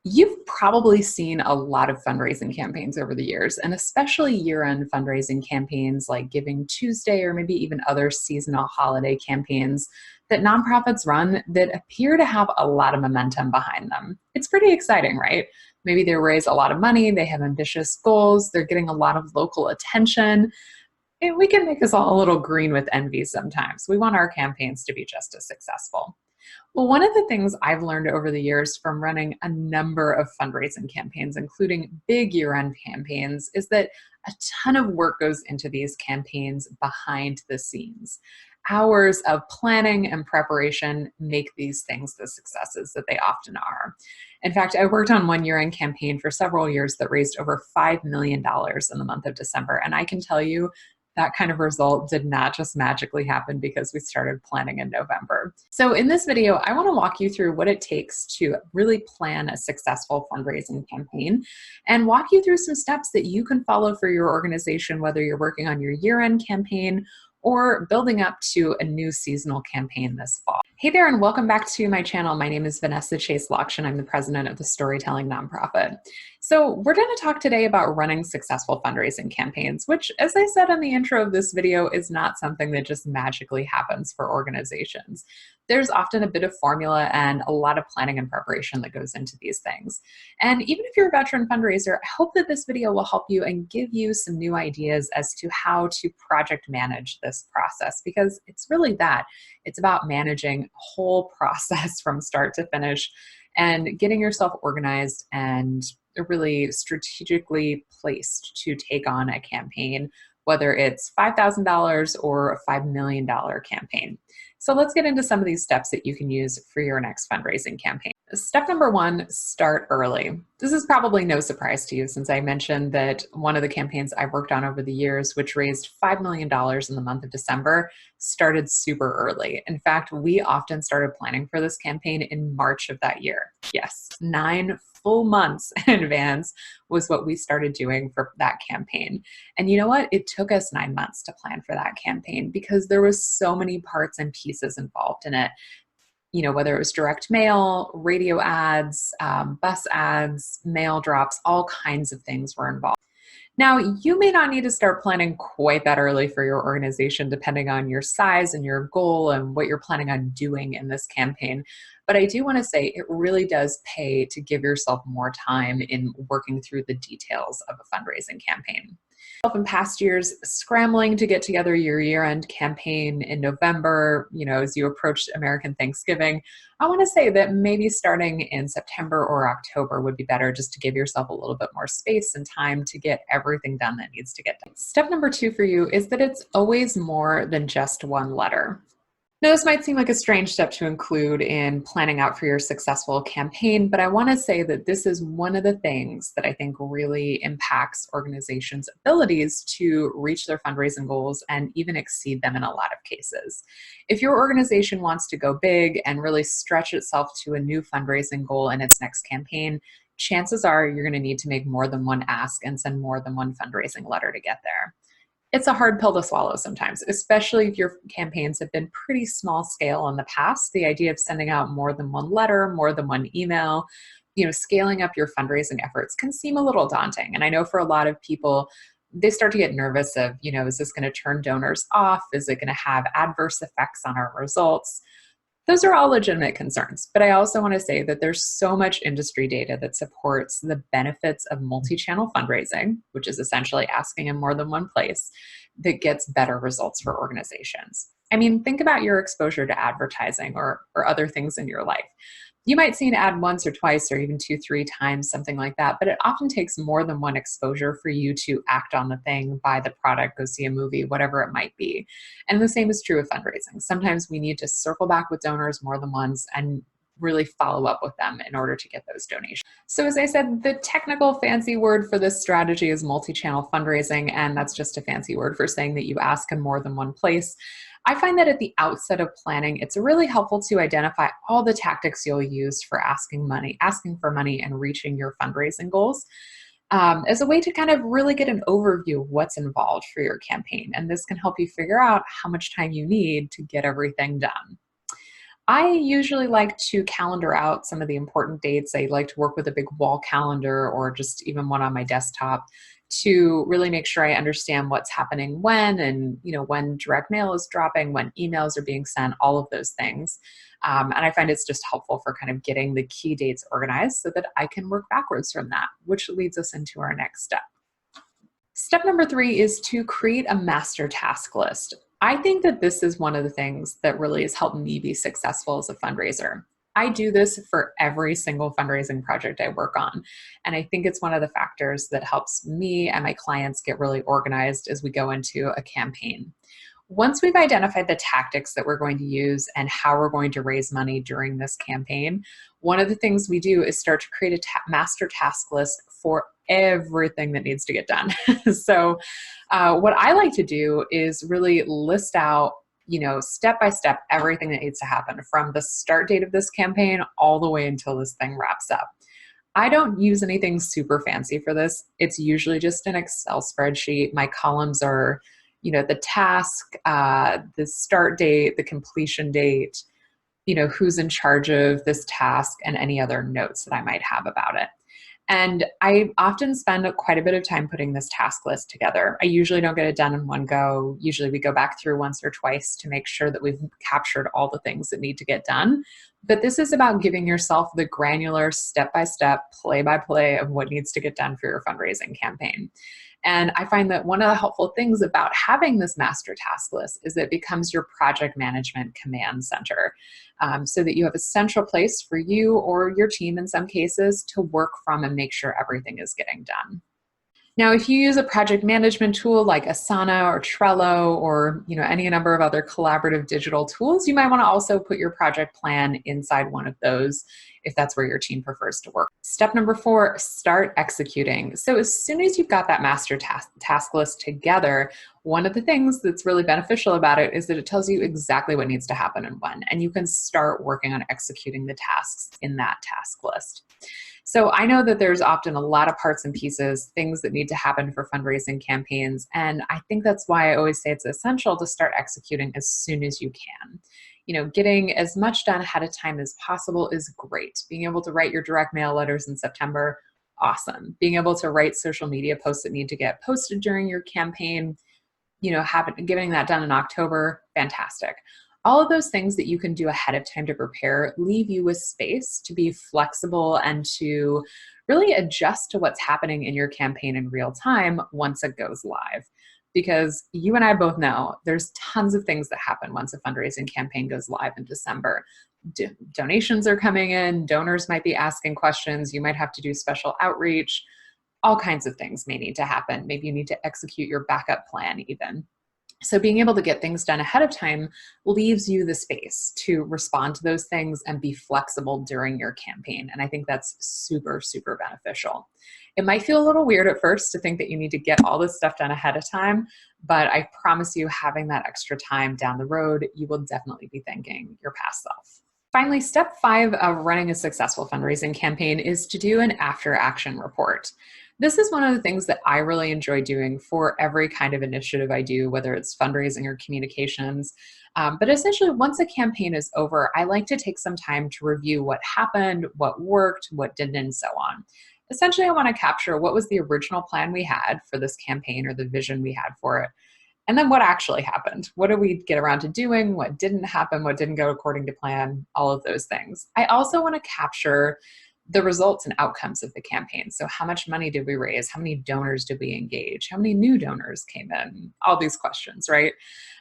You've probably seen a lot of fundraising campaigns over the years, and especially year-end fundraising campaigns like Giving Tuesday or maybe even other seasonal holiday campaigns that nonprofits run that appear to have a lot of momentum behind them. It's pretty exciting, right? Maybe they raise a lot of money, they have ambitious goals, they're getting a lot of local attention. And we can make us all a little green with envy sometimes. We want our campaigns to be just as successful. Well, one of the things I've learned over the years from running a number of fundraising campaigns, including big year-end campaigns, is that a ton of work goes into these campaigns behind the scenes. Hours of planning and preparation make these things the successes that they often are. In fact, I worked on one year-end campaign for several years that raised over $5 million in the month of December. And I can tell you that kind of result did not just magically happen because we started planning in November. So in this video, I want to walk you through what it takes to really plan a successful fundraising campaign and walk you through some steps that you can follow for your organization, whether you're working on your year-end campaign or building up to a new seasonal campaign this fall. Hey there, and welcome back to my channel. My name is Vanessa Lockshin. I'm the president of the Storytelling Nonprofit. So we're going to talk today about running successful fundraising campaigns, which, as I said in the intro of this video, is not something that just magically happens for organizations. There's often a bit of formula and a lot of planning and preparation that goes into these things. And even if you're a veteran fundraiser, I hope that this video will help you and give you some new ideas as to how to project manage this process, because it's really that. It's about managing a whole process from start to finish and getting yourself organized and really strategically placed to take on a campaign, whether it's $5,000 or a $5 million campaign. So let's get into some of these steps that you can use for your next fundraising campaign. Step number one, start early. This is probably no surprise to you since I mentioned that one of the campaigns I worked on over the years, which raised $5 million in the month of December, started super early. In fact, we often started planning for this campaign in March of that year. Yes, 9 full months in advance was what we started doing for that campaign. And you know what? It took us 9 months to plan for that campaign because there was so many parts and pieces involved in it. You know, whether it was direct mail, radio ads, bus ads, mail drops, all kinds of things were involved. Now, you may not need to start planning quite that early for your organization, depending on your size and your goal and what you're planning on doing in this campaign. But I do want to say it really does pay to give yourself more time in working through the details of a fundraising campaign. In past years, scrambling to get together your year-end campaign in November, as you approach American Thanksgiving, I want to say that maybe starting in September or October would be better, just to give yourself a little bit more space and time to get everything done that needs to get done. Step number two for you is that it's always more than just one letter. Now, this might seem like a strange step to include in planning out for your successful campaign, but I want to say that this is one of the things that I think really impacts organizations' abilities to reach their fundraising goals and even exceed them in a lot of cases. If your organization wants to go big and really stretch itself to a new fundraising goal in its next campaign, chances are you're going to need to make more than one ask and send more than one fundraising letter to get there. It's a hard pill to swallow sometimes, especially if your campaigns have been pretty small scale in the past. The idea of sending out more than one letter, more than one email, scaling up your fundraising efforts can seem a little daunting. And I know for a lot of people, they start to get nervous of, is this going to turn donors off? Is it going to have adverse effects on our results? Those are all legitimate concerns, but I also want to say that there's so much industry data that supports the benefits of multi-channel fundraising, which is essentially asking in more than one place, that gets better results for organizations. I mean, think about your exposure to advertising or other things in your life. You might see an ad once or twice or even 2, 3 times, something like that, but it often takes more than one exposure for you to act on the thing, buy the product, go see a movie, whatever it might be. And the same is true of fundraising. Sometimes we need to circle back with donors more than once and really follow up with them in order to get those donations. So as I said, the technical fancy word for this strategy is multi-channel fundraising, and that's just a fancy word for saying that you ask in more than one place. I find that at the outset of planning, it's really helpful to identify all the tactics you'll use for asking for money and reaching your fundraising goals, as a way to kind of really get an overview of what's involved for your campaign. And this can help you figure out how much time you need to get everything done. I usually like to calendar out some of the important dates. I like to work with a big wall calendar or just even one on my desktop to really make sure I understand what's happening when, and when direct mail is dropping, when emails are being sent, all of those things. And I find it's just helpful for kind of getting the key dates organized so that I can work backwards from that, which leads us into our next step. Step number 3 is to create a master task list. I think that this is one of the things that really has helped me be successful as a fundraiser. I do this for every single fundraising project I work on. And I think it's one of the factors that helps me and my clients get really organized as we go into a campaign. Once we've identified the tactics that we're going to use and how we're going to raise money during this campaign, one of the things we do is start to create a master task list for everything that needs to get done. So what I like to do is really list out, step by step, everything that needs to happen from the start date of this campaign all the way until this thing wraps up. I don't use anything super fancy for this. It's usually just an Excel spreadsheet. My columns are, the task, the start date, the completion date, who's in charge of this task, and any other notes that I might have about it. And I often spend quite a bit of time putting this task list together. I usually don't get it done in one go. Usually we go back through once or twice to make sure that we've captured all the things that need to get done. But this is about giving yourself the granular step-by-step, play-by-play of what needs to get done for your fundraising campaign. And I find that one of the helpful things about having this master task list is that it becomes your project management command center, so that you have a central place for you or your team in some cases to work from and make sure everything is getting done. Now, if you use a project management tool like Asana or Trello or any number of other collaborative digital tools, you might want to also put your project plan inside one of those if that's where your team prefers to work. Step number 4, start executing. So as soon as you've got that master task list together, one of the things that's really beneficial about it is that it tells you exactly what needs to happen and when, and you can start working on executing the tasks in that task list. So I know that there's often a lot of parts and pieces, things that need to happen for fundraising campaigns. And I think that's why I always say it's essential to start executing as soon as you can. Getting as much done ahead of time as possible is great. Being able to write your direct mail letters in September, awesome. Being able to write social media posts that need to get posted during your campaign, getting that done in October, fantastic. All of those things that you can do ahead of time to prepare leave you with space to be flexible and to really adjust to what's happening in your campaign in real time once it goes live. Because you and I both know there's tons of things that happen once a fundraising campaign goes live in December. Donations are coming in, donors might be asking questions, you might have to do special outreach, all kinds of things may need to happen. Maybe you need to execute your backup plan even. So being able to get things done ahead of time leaves you the space to respond to those things and be flexible during your campaign. And I think that's super, super beneficial. It might feel a little weird at first to think that you need to get all this stuff done ahead of time, but I promise you, having that extra time down the road, you will definitely be thanking your past self. Finally, step 5 of running a successful fundraising campaign is to do an after-action report. This is one of the things that I really enjoy doing for every kind of initiative I do, whether it's fundraising or communications. But essentially, once a campaign is over, I like to take some time to review what happened, what worked, what didn't, and so on. Essentially, I want to capture what was the original plan we had for this campaign or the vision we had for it. And then what actually happened? What did we get around to doing? What didn't happen? What didn't go according to plan? All of those things. I also want to capture the results and outcomes of the campaign. So how much money did we raise? How many donors did we engage? How many new donors came in? All these questions, right?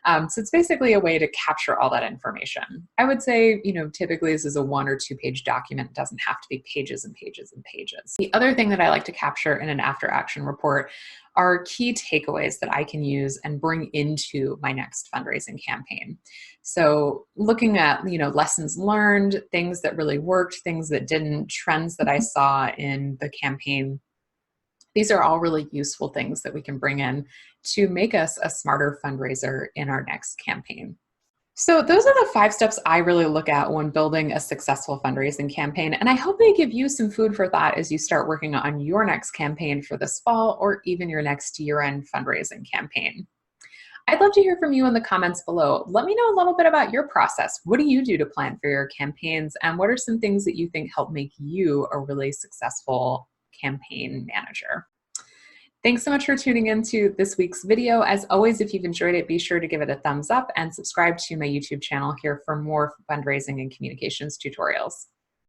So it's basically a way to capture all that information. I would say, typically this is a 1 or 2 page document. It doesn't have to be pages and pages and pages. The other thing that I like to capture in an after action report are key takeaways that I can use and bring into my next fundraising campaign. So looking at, lessons learned, things that really worked, things that didn't, trends that I saw in the campaign. These are all really useful things that we can bring in to make us a smarter fundraiser in our next campaign. So those are the 5 steps I really look at when building a successful fundraising campaign. And I hope they give you some food for thought as you start working on your next campaign for this fall or even your next year-end fundraising campaign. I'd love to hear from you in the comments below. Let me know a little bit about your process. What do you do to plan for your campaigns? And what are some things that you think help make you a really successful campaign manager? Thanks so much for tuning into this week's video. As always, if you've enjoyed it, be sure to give it a thumbs up and subscribe to my YouTube channel here for more fundraising and communications tutorials.